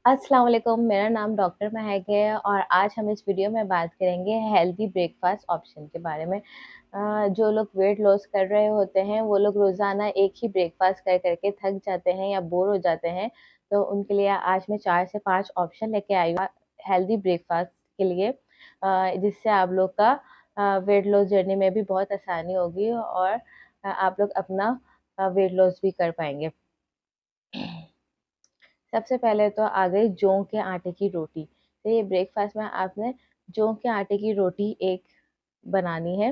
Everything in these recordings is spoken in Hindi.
अस्सलाम वालेकुम, मेरा नाम डॉक्टर महक है और आज हम इस वीडियो में बात करेंगे हेल्दी ब्रेकफास्ट ऑप्शन के बारे में। जो लोग वेट लॉस कर रहे होते हैं, वो लोग रोज़ाना एक ही ब्रेकफास्ट कर कर के थक जाते हैं या बोर हो जाते हैं, तो उनके लिए आज मैं 4 से 5 ऑप्शन लेके आई हूँ हेल्दी ब्रेकफास्ट के लिए, जिससे आप लोग का वेट लॉस जर्नी में भी बहुत आसानी होगी और आप लोग अपना वेट लॉस भी कर पाएँगे। सबसे पहले तो आ गई जौ के आटे की रोटी। तो ये ब्रेकफ़ास्ट में आपने जौ के आटे की रोटी एक बनानी है।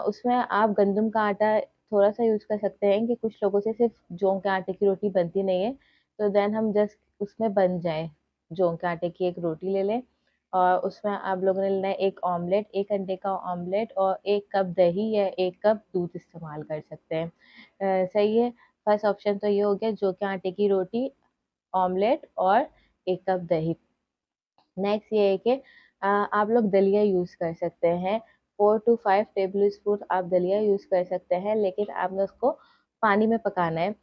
उसमें आप गंदम का आटा थोड़ा-सा यूज़ कर सकते हैं कि कुछ लोगों से सिर्फ़ जौ के आटे की रोटी बनती नहीं है, तो देन हम जस्ट उसमें बन जाए, जौ के आटे की एक रोटी ले लें और उसमें आप लोगों ने लेना है 1 ऑमलेट, 1 अंडे का ऑमलेट और 1 कप दही या 1 कप दूध इस्तेमाल कर सकते हैं। सही है? फर्स्ट ऑप्शन तो ये हो गया जौ के आटे की रोटी, ऑमलेट और 1 कप दही। नेक्स्ट ये है कि आप लोग दलिया यूज़ कर सकते हैं। 4 टू 5 टेबल स्पून आप दलिया यूज़ कर सकते हैं, लेकिन आपने उसको पानी में पकाना है।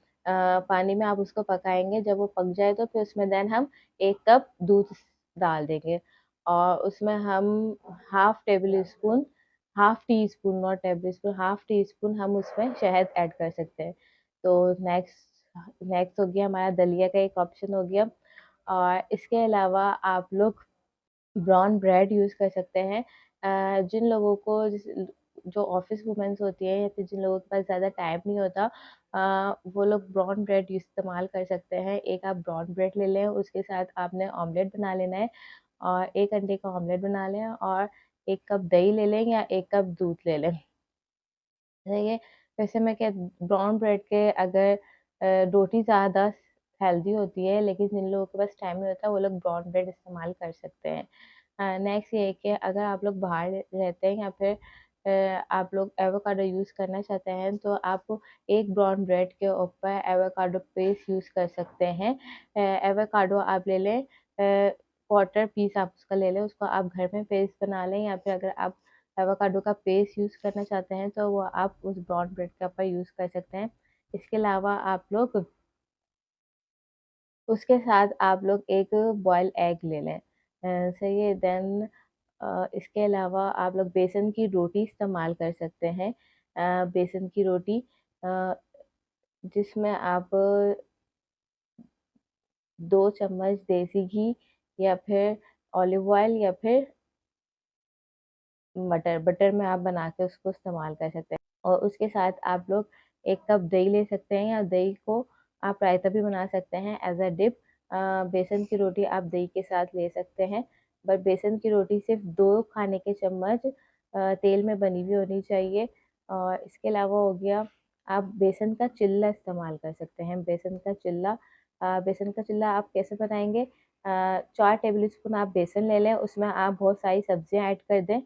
पानी में आप उसको पकाएँगे, जब वो पक जाए तो फिर उसमें देन हम 1 कप दूध डाल देंगे और उसमें हम half table spoon, half tea spoon not table spoon, half tea spoon हम उसमें शहद ऐड कर सकते हैं। तो नेक्स्ट नेक्स्ट हो गया हमारा दलिया का एक ऑप्शन हो गया और इसके अलावा आप लोग ब्राउन ब्रेड यूज़ कर सकते हैं। जिन लोगों को जो ऑफ़िस वुमेन्स होती हैं या फिर जिन लोगों के पास ज़्यादा टाइम नहीं होता, वो लोग ब्राउन ब्रेड इस्तेमाल कर सकते हैं। एक आप ब्राउन ब्रेड ले लें, उसके साथ आपने ऑमलेट बना लेना है और 1 अंडे का ऑमलेट बना लें और 1 कप दही ले लें या 1 कप दूध ले लें। सही है। वैसे मैं क्या ब्राउन ब्रेड के अगर रोटी ज़्यादा हेल्दी होती है, लेकिन जिन लोगों के पास टाइम नहीं होता, वो लोग ब्राउन ब्रेड इस्तेमाल कर सकते हैं। नेक्स्ट ये है कि अगर आप लोग बाहर रहते हैं या फिर आप लोग एवोकाडो यूज़ करना चाहते हैं, तो आप एक ब्राउन ब्रेड के ऊपर एवोकाडो पेस्ट यूज़ कर सकते हैं। एवोकाडो आप ले लें, क्वार्टर पीस आप उसका ले लें, उसको आप घर में पेस्ट बना लें या फिर अगर आप एवोकाडो का पेस्ट यूज़ करना चाहते हैं, तो वो आप उस ब्राउन ब्रेड के ऊपर यूज़ कर सकते हैं। इसके अलावा आप लोग उसके साथ आप लोग एक बॉइल्ड एग ले लें। सही है, देन इसके अलावा आप लोग बेसन की रोटी इस्तेमाल कर सकते हैं। बेसन की रोटी अ, जिसमें आप 2 चम्मच देसी घी या फिर ऑलिव ऑयल या फिर बटर में आप बना के उसको इस्तेमाल कर सकते हैं और उसके साथ आप लोग 1 कप दही ले सकते हैं या दही को आप रायता भी बना सकते हैं एज़ अ डिप। बेसन की रोटी आप दही के साथ ले सकते हैं, बट बेसन की रोटी सिर्फ़ 2 खाने के चम्मच तेल में बनी हुई होनी चाहिए और इसके अलावा हो गया, आप बेसन का चिल्ला इस्तेमाल कर सकते हैं। बेसन का चिल्ला आप कैसे बनाएँगे? 4 टेबल स्पून आप बेसन ले लें, उसमें आप बहुत सारी सब्जियाँ ऐड कर दें,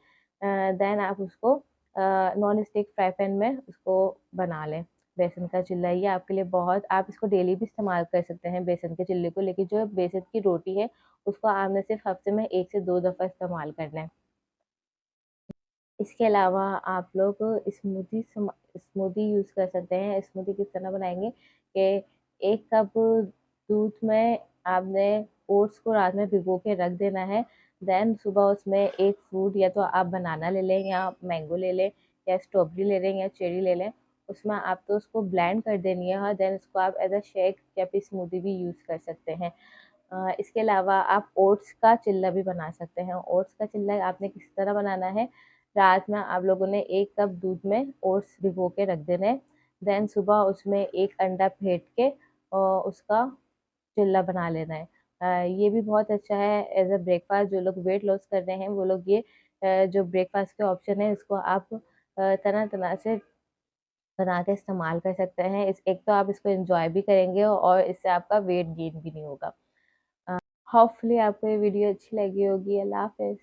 देन आप उसको नॉन स्टिक फ्राई पैन में उसको बना लें। बेसन का चिल्ला ये आपके लिए बहुत, आप इसको डेली भी इस्तेमाल कर सकते हैं बेसन के चिल्ले को, लेकिन जो बेसन की रोटी है उसको आपने सिर्फ़ हफ़्ते में 1 से 2 दफ़ा इस्तेमाल करना है। इसके अलावा आप लोग स्मूदी यूज़ कर सकते हैं। स्मूदी किस तरह बनाएँगे कि 1 कप दूध में आपने ओट्स को रात में भिगो के रख देना है। देन सुबह उसमें एक फ्रूट, या तो आप बनाना ले लें या मैंगो ले लें या स्ट्रॉबेरी ले लें या चेरी ले लें। उसमें आप तो उसको ब्लेंड कर देनी है और देन उसको आप एज़ अ शेक या फिर स्मूदी भी यूज़ कर सकते हैं। इसके अलावा आप ओट्स का चिल्ला भी बना सकते हैं। ओट्स का चिल्ला आपने किस तरह बनाना है, रात में आप लोगों ने 1 कप दूध में ओट्स भिगो के रख देने हैं। देन सुबह उसमें 1 अंडा फेंट के उसका चिल्ला बना लेना है। ये भी बहुत अच्छा है एज़ अ ब्रेकफ़ास्ट। जो लोग वेट लॉस कर रहे हैं, वो लोग ये जो ब्रेकफ़ास्ट के ऑप्शन है, इसको आप तरह-तरह से बना के इस्तेमाल कर सकते हैं। इस एक तो आप इसको एन्जॉय भी करेंगे और इससे आपका वेट गेन भी नहीं होगा। होपफुली आपको ये वीडियो अच्छी लगी होगी। अल्लाह हाफ़िज़।